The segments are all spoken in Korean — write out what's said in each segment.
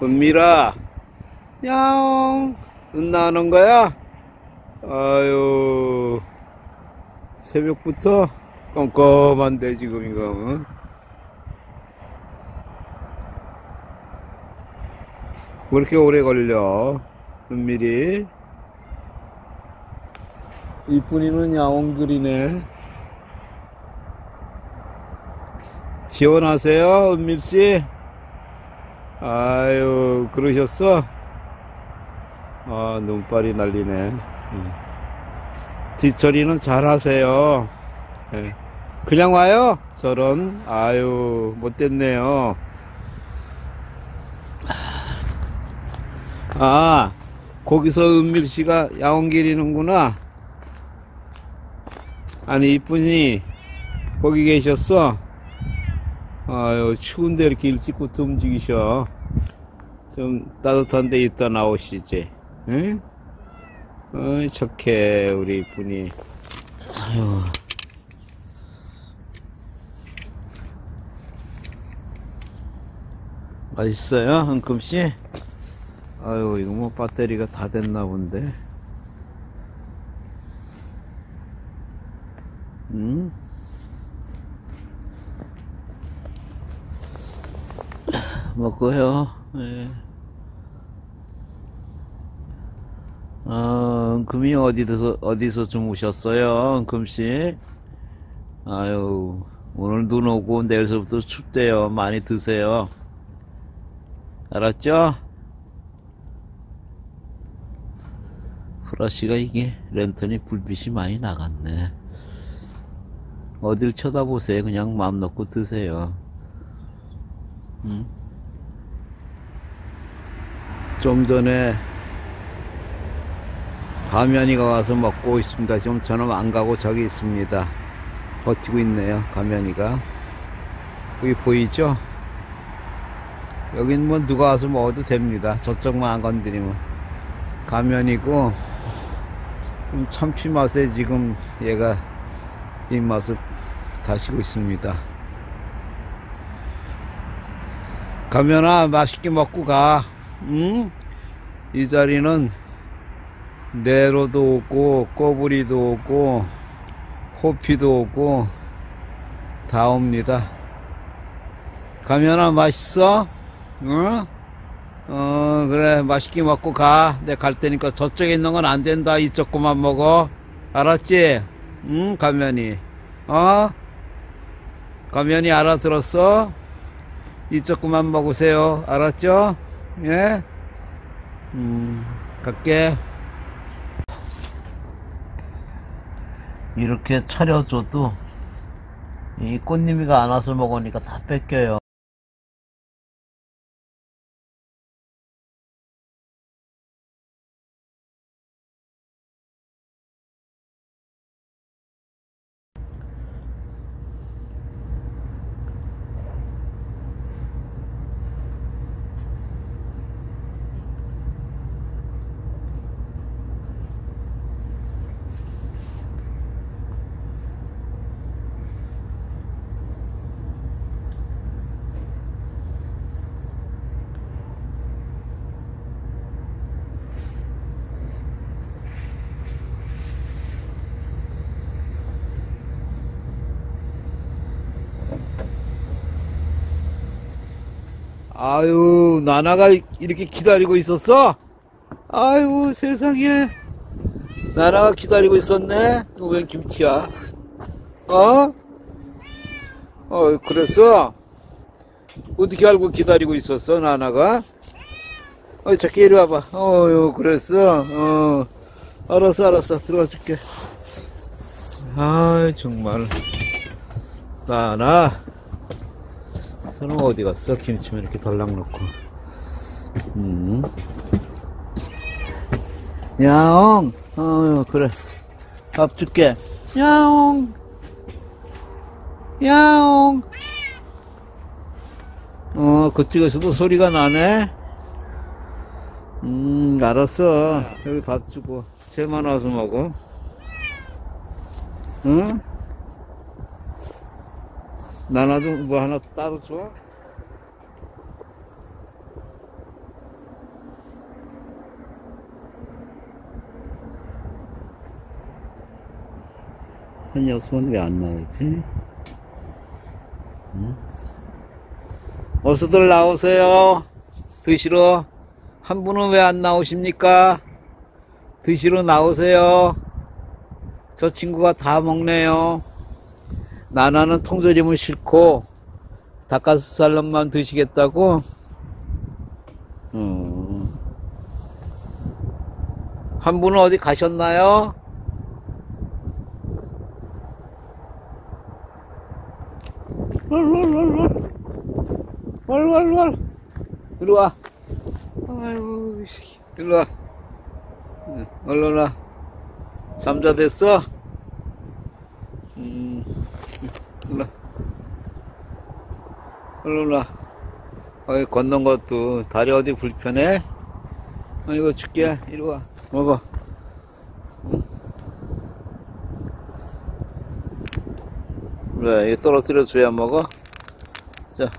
은밀아, 야옹, 은 나오는 거야? 아유, 새벽부터 껌껌한데, 지금 이거, 응? 왜 이렇게 오래 걸려? 은밀이. 이쁜이는 야옹들이네. 시원하세요, 은밀씨? 아유, 그러셨어? 아, 눈발이 날리네. 뒤처리는 잘 하세요. 네. 그냥 와요? 저런. 아유, 못됐네요. 아, 거기서 은밀씨가 야옹 기리는구나. 아니, 이쁜이, 거기 계셨어? 아유, 추운데 이렇게 일찍부터 움직이셔. 좀 따뜻한 데 있다 나오시지. 응? 어이, 착해, 우리 이쁜이. 아유. 맛있어요, 한금씨? 아유, 이거 뭐 배터리가 다 됐나 본데. 응? 먹고요. 네. 은금이 어디서 주무셨어요, 은금씨? 아유, 오늘 눈 오고 내일서부터 춥대요. 많이 드세요. 알았죠? 후라시가 이게 랜턴이 불빛이 많이 나갔네. 어딜 쳐다보세요. 그냥 마음 놓고 드세요. 응? 좀 전에 가면이가 와서 먹고 있습니다. 지금 저는 안 가고 저기 있습니다. 버티고 있네요, 가면이가. 여기 보이죠? 여긴 뭐 누가 와서 먹어도 됩니다. 저쪽만 안 건드리면. 가면이고, 참치 맛에 지금 얘가 입맛을 다시고 있습니다. 가면아, 맛있게 먹고 가. 응? 이 자리는 네로도 오고 꼬부리도 오고 호피도 오고 다 옵니다. 가면아, 맛있어? 응? 그래, 맛있게 먹고 가. 내가 갈 테니까. 저쪽에 있는 건 안 된다. 이쪽 거만 먹어. 알았지? 응, 가면이. 가면이 알아들었어? 이쪽 거만 먹으세요. 알았죠? 예? 갈게. 이렇게 차려줘도 이 꽃님이가 안 와서 먹으니까 다 뺏겨요. 아유, 나나가 이렇게 기다리고 있었어? 아유, 세상에. 나나가 기다리고 있었네? 이거 웬 김치야? 그랬어? 어떻게 알고 기다리고 있었어, 나나가? 자기 이리 와봐. 그랬어? 알았어. 들어가 줄게. 아이, 정말. 나나. 서는 어디 갔어? 김치만 이렇게 덜락 놓고. 야옹. 그래. 밥 줄게. 야옹. 그쪽에서도 소리가 나네? 알았어. 여기 밥 주고. 쟤만 와서 먹어. 응? 나나도 뭐 하나 따로 줘? 한 녀석은 왜 안 나오지? 응? 어서들 나오세요. 드시러. 한 분은 왜 안 나오십니까? 드시러 나오세요. 저 친구가 다 먹네요. 나나는 통조림은 싫고 닭가슴살만 드시겠다고? 한 분은 어디 가셨나요? 왈왈왈 이리 와. 아이고 이리 와. 얼른 와. 잠자 됐어? 일로 와. 얼른 와. 걷는 것도 다리 어디 불편해? 이거 줄게. 이리 와. 먹어. 왜? 이거 떨어뜨려 줘야 먹어? 자.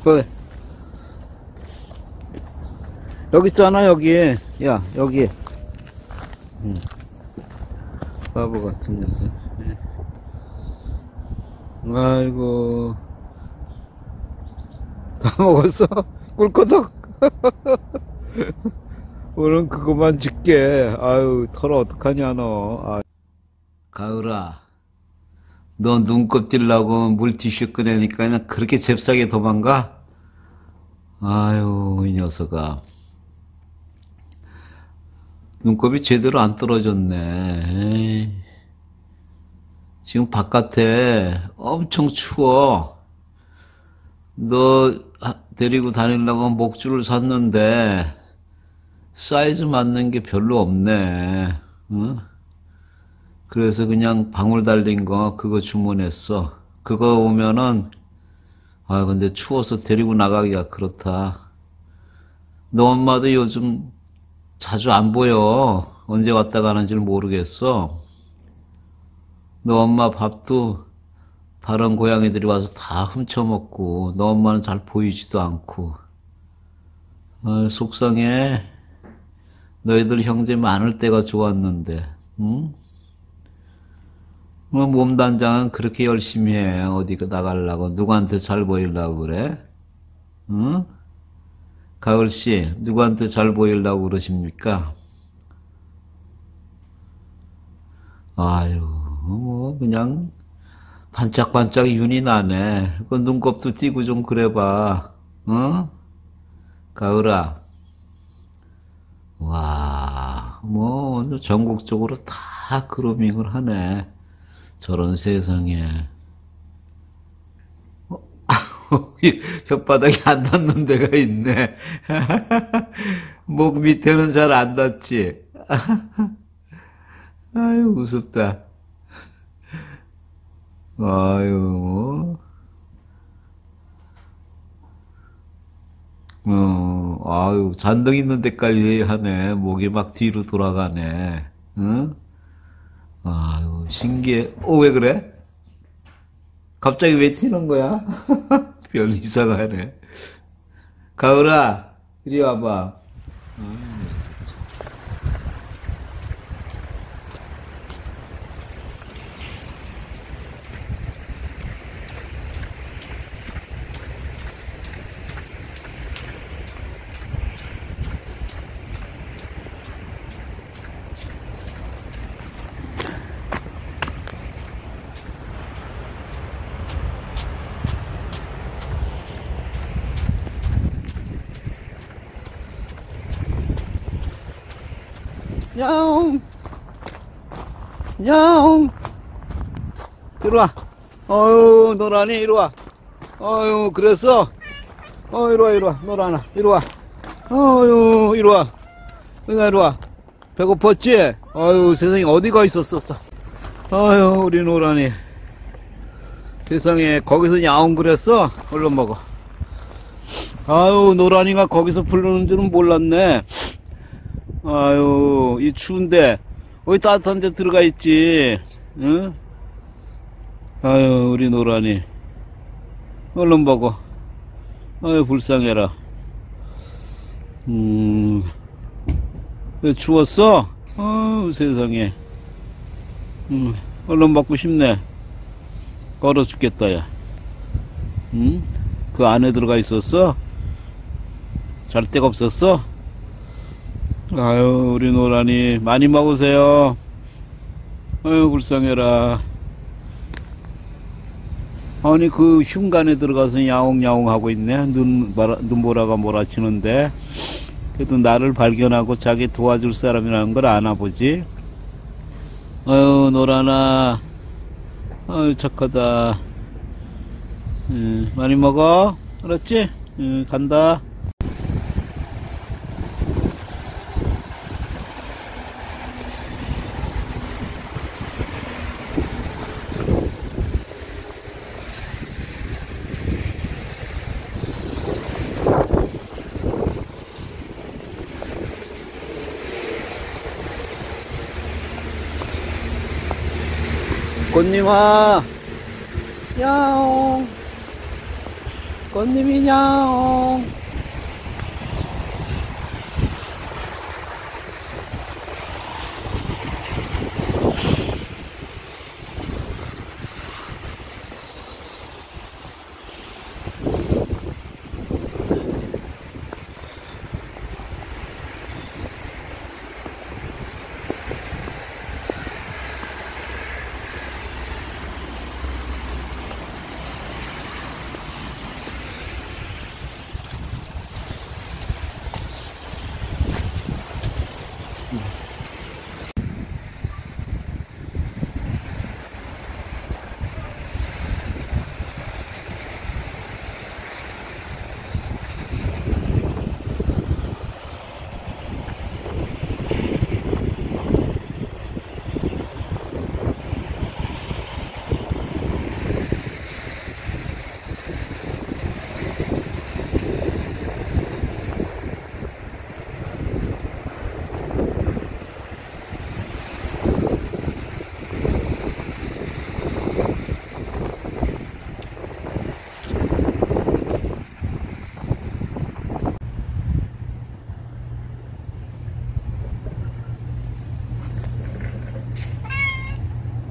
그래. 여기 있잖아, 여기. 야, 여기. 바보 같은 녀석. 아이고. 다 먹었어? 꿀꺼덕. 오늘 그거만 줄게. 아유, 털 어떡하냐, 너. 아. 가을아, 너 눈곱 띄려고 물티슈 꺼내니까 그냥 그렇게 잽싸게 도망가? 아유, 이 녀석아. 눈곱이 제대로 안 떨어졌네. 에이. 지금 바깥에 엄청 추워. 너 데리고 다니려고 목줄을 샀는데 사이즈 맞는 게 별로 없네. 응? 그래서 그냥 방울 달린 거 그거 주문했어. 그거 오면은 근데 추워서 데리고 나가기가 그렇다. 너 엄마도 요즘 자주 안 보여. 언제 왔다 가는지를 모르겠어. 너 엄마 밥도 다른 고양이들이 와서 다 훔쳐먹고 너 엄마는 잘 보이지도 않고. 속상해. 너희들 형제 많을 때가 좋았는데. 응? 몸단장은 그렇게 열심히 해. 어디 나가려고. 누구한테 잘 보이려고 그래? 응? 가을씨, 누구한테 잘 보이려고 그러십니까? 아유, 그냥 반짝반짝 윤이 나네. 그 눈곱도 띄고 좀 그래봐. 어? 가을아. 와, 오늘 전국적으로 다 그루밍을 하네. 저런 세상에. 혓바닥이 안 닿는 데가 있네. 목 밑에는 잘 안 닿지. 아유, 우습다. 아유, 아유, 잔등 있는 데까지 하네. 목이 막 뒤로 돌아가네. 응? 아유, 신기해. 왜 그래? 갑자기 왜 튀는 거야? 별 이상하네. 가을아, 이리 와봐. 야옹, 야옹, 이리와. 어유, 노란이, 이리와. 어유, 그랬어? 이리와, 이리와, 노란아, 이리와. 어유, 이리와. 이리와. 배고팠지? 어유, 세상에 어디가 있었어? 어유, 우리 노란이. 세상에, 거기서 야옹 그랬어? 얼른 먹어. 아유, 노란이가 거기서 부르는 줄은 몰랐네. 아유, 이 추운데, 어디 따뜻한 데 들어가 있지, 응? 아유, 우리 노란이. 얼른 먹어. 아유, 불쌍해라. 왜 추웠어? 세상에. 얼른 먹고 싶네. 얼어 죽겠다, 야. 응? 그 안에 들어가 있었어? 잘 데가 없었어? 아유, 우리 노란이 많이 먹으세요. 아유, 불쌍해라. 아니, 그 흉간에 들어가서 야옹야옹 하고 있네. 눈보라가 몰아치는데. 그래도 나를 발견하고 자기 도와줄 사람이라는 걸 아나 보지. 아유, 노란아. 아유, 착하다. 많이 먹어. 알았지? 간다. 꽃님아, 야옹. 꽃님이 야옹.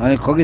아니, 거기